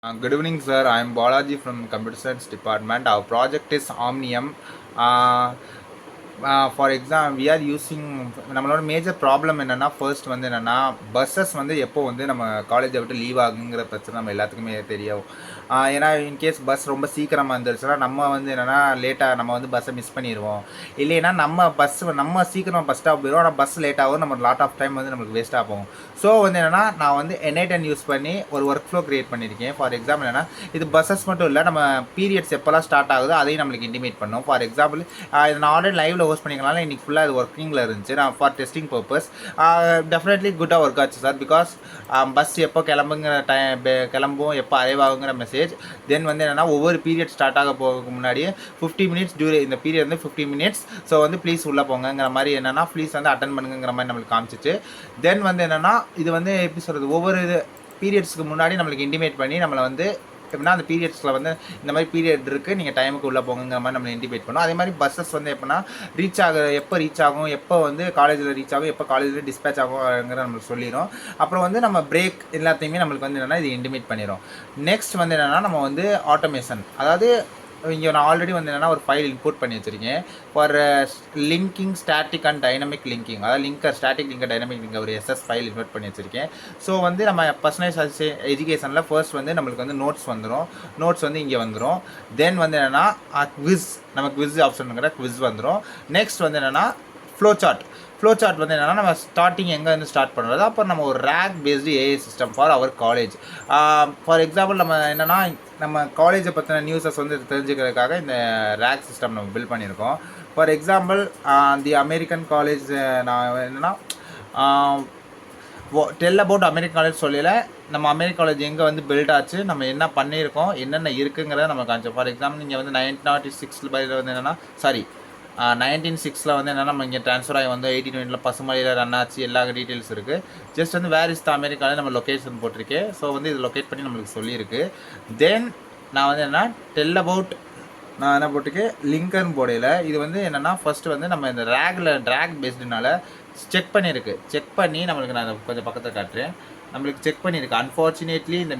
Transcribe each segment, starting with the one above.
Good evening, sir. I am Balaji from Computer Science Department. Our project is Omnium. Uh, for exam we are using நம்மளோட major problem என்னென்னா first வந்து என்னென்னா buses வந்து எப்போ வந்து நம்ம காலேஜை விட்டு லீவ் ஆகுங்கிற பிரச்சனை நம்ம எல்லாத்துக்குமே தெரியும். ஏன்னா இன்கேஸ் பஸ் ரொம்ப சீக்கிரமாக இருந்துருச்சுன்னா நம்ம வந்து என்னென்னா லேட்டாக நம்ம வந்து பஸ்ஸை மிஸ் பண்ணிடுவோம். இல்லைன்னா நம்ம சீக்கிரமாக பஸ் ஸ்டாப் போயிடுவோம், ஆனால் பஸ் லேட் ஆகும், நம்ம லாட் ஆஃப் டைம் வந்து நம்மளுக்கு வேஸ்ட்டாக போகும். ஸோ வந்து என்னென்னா நான் வந்து N8N யூஸ் பண்ணி ஒரு ஒர்க் ஃப்ளோ க்ரியேட் பண்ணியிருக்கேன். ஃபார் எக்ஸாம்பிள் என்னென்னா இது பஸ்ஸஸ் மட்டும் இல்லை, நம்ம பீரியட்ஸ் எப்போல்லாம் ஸ்டார்ட் ஆகுதோ அதையும் நம்மளுக்கு இன்டிமேட் பண்ணும். ஃபார் எக்ஸாம்பிள் இது நான் ஆல்ரெடி லைவில் ஹோஸ்ட் பண்ணிக்கலாம், இன்றைக்கி ஃபுல்லாக இது ஒர்க்கிங்கில் இருந்துச்சு. நான் ஃபார் டெஸ்டிங் பர்பஸ் டெஃபினெட்லி குட்டாக ஒர்க் ஆச்சு சார். பிகாஸ் பஸ் எப்போ கிளம்பும், எப்போ அரைவ் ஆகுங்கிற மெசேஜ். தென் வந்து என்னென்னா ஒவ்வொரு பீரியட் ஸ்டார்ட் ஆக போகிறதுக்கு முன்னாடியே 50 மினிட்ஸ் இந்த பீரியட் வந்து 50 மினிட்ஸ். ஸோ வந்து ப்ளீஸ் உள்ளே போங்கிற மாதிரி என்னென்னா ப்ளீஸ் வந்து அட்டன் பண்ணுங்கிற மாதிரி நம்மளுக்கு காமிச்சிச்சு. தென் வந்து என்னென்னா இது வந்து எப்படி சொல்கிறது, ஒவ்வொரு பீரியட்ஸ்க்கு முன்னாடி நம்மளுக்கு இன்டிமேட் பண்ணி நம்மளை வந்து எப்படின்னா அந்த பீரியட்ஸில் வந்து இந்த மாதிரி பீரியட் இருக்குது, நீங்கள் டைமுக்கு உள்ளே போங்கிற மாதிரி நம்மளை இன்டிமேட் பண்ணும். அதே மாதிரி பஸ்ஸஸ் வந்து எப்படின்னா எப்போ ரீச் ஆகும், எப்போ வந்து காலேஜில் ரீச் ஆகும், எப்போ காலேஜில் டிஸ்பேச் ஆகுங்கிற நம்மளுக்கு சொல்லிடும். அப்புறம் வந்து நம்ம பிரேக் எல்லாத்தையுமே நம்மளுக்கு வந்து என்னென்னா இது இன்டிமேட் பண்ணிடும். நெக்ஸ்ட் வந்து என்னென்னா நம்ம வந்து ஆட்டோமேஷன், அதாவது இங்கே நான் ஆல்ரெடி வந்து என்னென்னா ஒரு ஃபைல் இம்போர்ட் பண்ணி வச்சுருக்கேன் for linking static and dynamic linking. அதாவது ஸ்டாட்டிக் லிங்கர் டைனமிக் லிங்கர் ஒரு SS ஃபைல் இன்வெர்ட் பண்ணி வச்சுருக்கேன். ஸோ வந்து நம்ம பர்சனலைஸ் எஜுகேஷனில் ஃபர்ஸ்ட் வந்து நம்மளுக்கு வந்து நோட்ஸ் வந்து இங்கே வந்துடும். தென் வந்து என்னென்னா நமக்கு குவிஸ் ஆப்ஷனுங்கிற குவிஸ் வந்துடும். நெக்ஸ்ட் வந்து என்னென்னா ஃப்ளோ சார்ட் வந்து என்னென்னா நம்ம ஸ்டார்டிங் எங்கே வந்து ஸ்டார்ட் பண்ணுறது, அப்புறம் நம்ம ஒரு RAG based AI system for our college. For example நம்ம என்னென்னா நம்ம காலேஜை பற்றின நியூஸஸ் வந்து தெரிஞ்சுக்கிறதுக்காக இந்த ரேக் சிஸ்டம் நம்ம பில்ட் பண்ணியிருக்கோம். For example the American college நான் என்னென்னா டெல் அபவுட் அமெரிக்கன் காலேஜ் சொல்லல, நம்ம அமெரிக்கன் காலேஜ் எங்கே வந்து பில்ட் ஆச்சு, நம்ம என்ன பண்ணியிருக்கோம், என்னென்ன இருக்குங்கிறத நம்ம காமிச்சோம். ஃபார் எக்ஸாம்பிள் நீங்கள் வந்து 1906 வந்து என்னென்னா 1906 வந்து என்னென்னா நம்ம இங்கே ட்ரான்ஸ்ஃபர் ஆகி வந்து 1820 பசுமலையில் ரன் ஆச்சு, எல்லா டீட்டெயில்ஸ் இருக்குது. ஜஸ்ட் வந்து வேர் இஸ் த அமெரிக்காவில் நம்ம லொக்கேஷன் போட்டிருக்கேன். ஸோ வந்து இது லொக்கேட் பண்ணி நம்மளுக்கு சொல்லியிருக்கு. தென் நான் வந்து என்னென்னா டெல் அபவுட் நான் என்ன போட்டிருக்கேன் லிங்கர்னு போடையில் இது வந்து என்னென்னா ஃபஸ்ட்டு வந்து நம்ம இந்த ட்ராக் பேஸ்டுனால செக் பண்ணி நம்மளுக்கு நான் கொஞ்சம் பக்கத்தில் காட்டுறேன். நம்மளுக்கு செக் பண்ணியிருக்கு. அன்ஃபார்ச்சுனேட்லி இந்த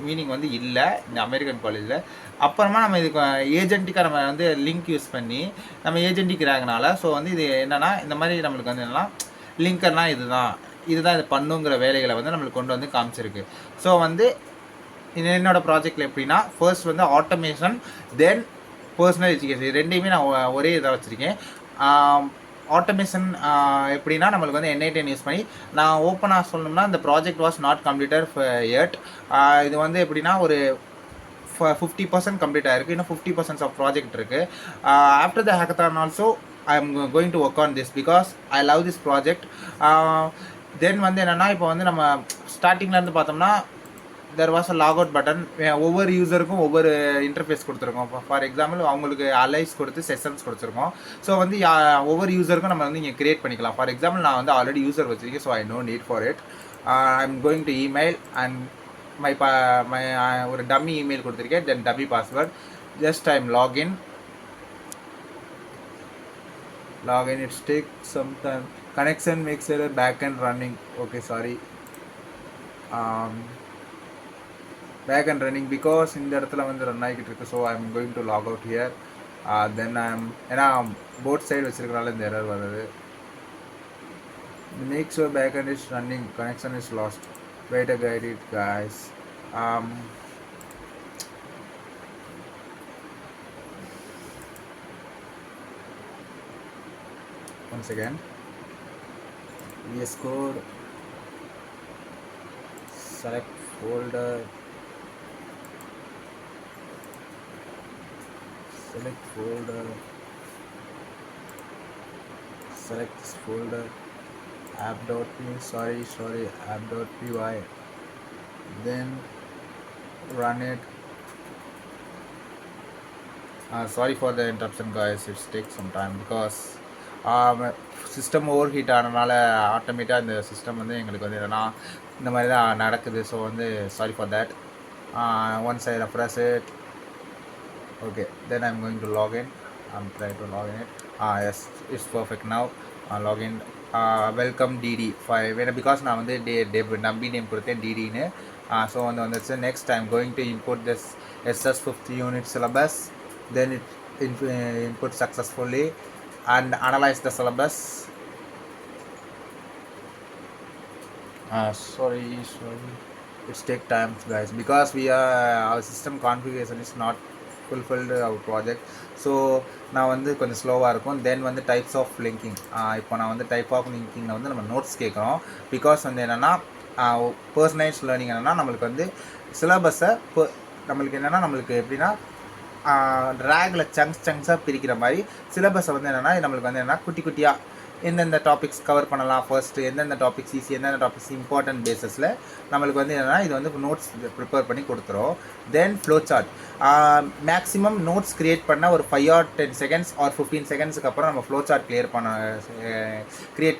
மீனிங் வந்து இல்லை இந்த அமெரிக்கன் காலேஜில். அப்புறமா நம்ம இதுக்கு ஏஜென்ட்டிக்காக நம்ம வந்து லிங்க் யூஸ் பண்ணி நம்ம ஏஜென்ட்டிக் ரேக்னால ஸோ வந்து இது என்னென்னா இந்த மாதிரி நம்மளுக்கு வந்து என்னென்னா லிங்கர்னால் இதுதான் இது பண்ணுங்கிற வேலைகளை வந்து நம்மளுக்கு கொண்டு வந்து காமிச்சிருக்கு. ஸோ வந்து என்னோடய ப்ராஜெக்டில் எப்படின்னா ஃபர்ஸ்ட் வந்து ஆட்டோமேஷன், தென் பர்சனல் எஜுகேஷன், ரெண்டையுமே நான் ஒரே இதாக வச்சுருக்கேன். ஆட்டோமேஷன் எப்படின்னா நம்மளுக்கு வந்து N8N யூஸ் பண்ணி நான் ஓப்பனாக சொல்லணும்னா இந்த project was not completed yet. இது வந்து எப்படின்னா ஒரு 50% கம்ப்ளீட் ஆகிருக்கு, இன்னும் 50% ஆஃப் ப்ராஜெக்ட் இருக்குது. After the hackathon also I am going to work on this because I love this project. Then வந்து என்னென்னா இப்போ வந்து நம்ம ஸ்டார்டிங்லேருந்து பார்த்தோம்னா there was a log out button. ஒவ்வொரு யூஸருக்கும் ஒவ்வொரு இன்டர்ஃபேஸ் கொடுத்துருக்கோம். ஃபார் எக்ஸாம்பிள் அவங்களுக்கு அலைஸ் கொடுத்து செஷன்ஸ் கொடுத்துருக்கோம். ஸோ வந்து ஒவ்வொரு யூஸருக்கும் நம்ம வந்து இங்கே கிரியேட் பண்ணிக்கலாம். ஃபார் எக்ஸாம்பிள் நான் வந்து ஆல்ரெடி யூஸர் வச்சுருக்கேன், so I no need for it. I am going to email and my ஒரு டம்மி இமெயில் கொடுத்துருக்கேன், then dummy password. Just I am login. It's take some time. Connection makes it a backend running. Okay, sorry. Backend running because இந்த இடத்துல வந்து run ஆகிட்டு இருக்கு. So I am going to log out here. Then ஏன்னா both side வச்சிருக்கனால இந்த error வருது. Make sure backend is running, connection is lost. Wait a kite it guys. once again VS Code, select folder, select this folder, app.me, sorry app.py, then run it. Sorry for the interruption guys, it takes some time because system over heat ஆனதுனால ஆட்டோமேட்டிக்காக இந்த system வந்து எங்களுக்கு வந்து என்னென்னா இந்த மாதிரி தான் நடக்குது. ஸோ வந்து sorry for that. Once I refresh it, okay, then I am going to login. I am try to login it. Yes, it's perfect now. Login. Welcome DD 5 வேணும் பிகாஸ் நான் வந்து நம்பி நேம் கொடுத்தேன் டிடின்னு. ஸோ வந்து வந்துச்சு. Next I'm going to import this SS 5th unit syllabus, then it input successfully and analyze the syllabus. Sorry, it's take time guys, because our system configuration is not fulfilled our project. So நான் வந்து கொஞ்சம் ஸ்லோவாக இருக்கும். தென் வந்து types of linking, இப்போ நான் வந்து type of லிங்கிங்கில் வந்து நம்ம நோட்ஸ் கேட்குறோம். பிகாஸ் வந்து என்னென்னா பர்சனலைஸ் லேர்னிங் என்னென்னா நம்மளுக்கு வந்து சிலபஸை நம்மளுக்கு என்னென்னா நம்மளுக்கு எப்படின்னா ட்ராகில் சங்க்ஸாக பிரிக்கிற மாதிரி சிலபஸை வந்து என்னென்னா நம்மளுக்கு வந்து என்னென்னா குட்டி குட்டியாக எந்தெந்த டாபிக்ஸ் கவர் பண்ணலாம், ஃபர்ஸ்ட்டு எந்தெந்த டாபிக்ஸ் ஈஸி, எந்தெந்த டாபிக்ஸ் இம்பார்ட்டன்ட் பேஸஸில் நம்மளுக்கு வந்து என்னென்னா இது வந்து நோட்ஸ் ப்ரிப்பேர் பண்ணி கொடுத்துரும். Then flow chart, maximum notes create பண்ண ஒரு 5 or 10 seconds or 15 secondsக்கு அப்புறம் நம்ம ஃப்ளோ சார்ட் க்ரியேட்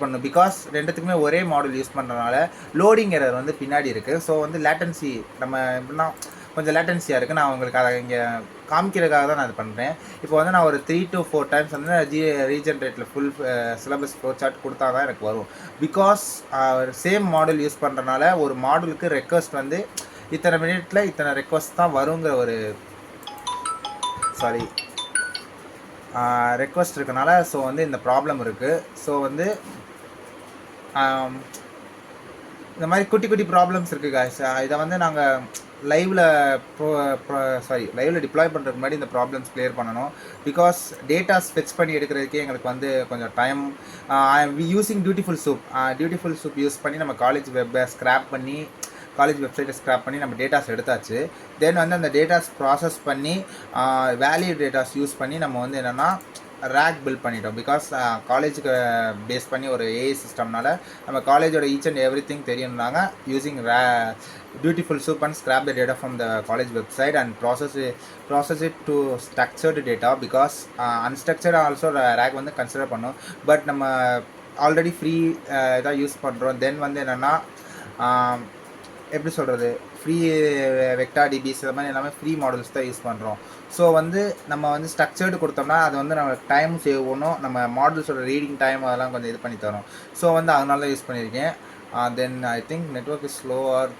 பண்ணணும். பிகாஸ் ரெண்டுத்துக்குமே ஒரே மாடல் யூஸ் பண்ணுறதுனால லோடிங் எரர் வந்து பின்னாடி இருக்குது. ஸோ வந்து லேட்டன்சி நம்ம எப்படின்னா கொஞ்சம் லேட்டன்சியாக இருக்குது. நான் உங்களுக்கு அதை இங்கே காமிக்கிறதுக்காக தான் நான் இது பண்ணுறேன். இப்போ வந்து நான் ஒரு 3 to 4 times வந்து ரீஜென்ரேட்டில் ஃபுல் சிலபஸ் ஃப்ளோ சார்ட் கொடுத்தா தான் எனக்கு வரும். பிகாஸ் சேம் மாடல் யூஸ் பண்ணுறனால ஒரு மாடலுக்கு ரெக்வஸ்ட் வந்து இத்தனை மினிட்டில் இத்தனை ரெக்வஸ்ட் தான் வருங்கிற ஒரு ரெக்வஸ்ட் இருக்கனால ஸோ வந்து இந்த ப்ராப்ளம் இருக்குது. ஸோ வந்து இந்த மாதிரி குட்டி குட்டி ப்ராப்ளம்ஸ் இருக்குது guys. இதை வந்து நாங்கள் லைவில் டிப்ளாய் பண்ணுறதுக்கு முன்னாடி இந்த ப்ராப்ளம்ஸ் கிளியர் பண்ணணும். பிகாஸ் டேட்டாஸ் ஃபெச் பண்ணி எடுக்கிறதுக்கே எங்களுக்கு வந்து கொஞ்சம் time. Using Beautiful soup use பண்ணி நம்ம காலேஜ் வெப்சைட்டை ஸ்க்ராப் பண்ணி நம்ம டேட்டாஸ் எடுத்தாச்சு. தென் வந்து அந்த டேட்டாஸ் ப்ராசஸ் பண்ணி வேலிட் டேட்டாஸ் யூஸ் பண்ணி நம்ம வந்து என்னென்னா ரேக் பில்ட் பண்ணிட்டோம். பிகாஸ் காலேஜுக்கு பேஸ் பண்ணி ஒரு ஏஐ சிஸ்டம்னால நம்ம காலேஜோட ஈச் அண்ட் எவ்ரி திங் தெரியும்னாங்க. Using Beautiful Soup and scrape the data from the college website and process it to structured data. Because unstructured also RAG வந்து கன்சிடர் பண்ணோம். பட் நம்ம ஆல்ரெடி ஃப்ரீ இதாக யூஸ் பண்ணுறோம். Then வந்து என்னென்னா எப்படி சொல்கிறது, ஃப்ரீ வெக்டார் டிபிஸ் இது மாதிரி எல்லாமே ஃப்ரீ மாடல்ஸ் தான் யூஸ் பண்ணுறோம். ஸோ வந்து நம்ம வந்து ஸ்ட்ரக்சர்டு கொடுத்தோம்னா அது வந்து நம்ம டைம் சேவ் பண்ணும், நம்ம மாடல்ஸோட ரீடிங் டைம் அதெல்லாம் கொஞ்சம் இது பண்ணி தரோம். ஸோ வந்து அதனால யூஸ் பண்ணியிருக்கேன். Then I think network is slow R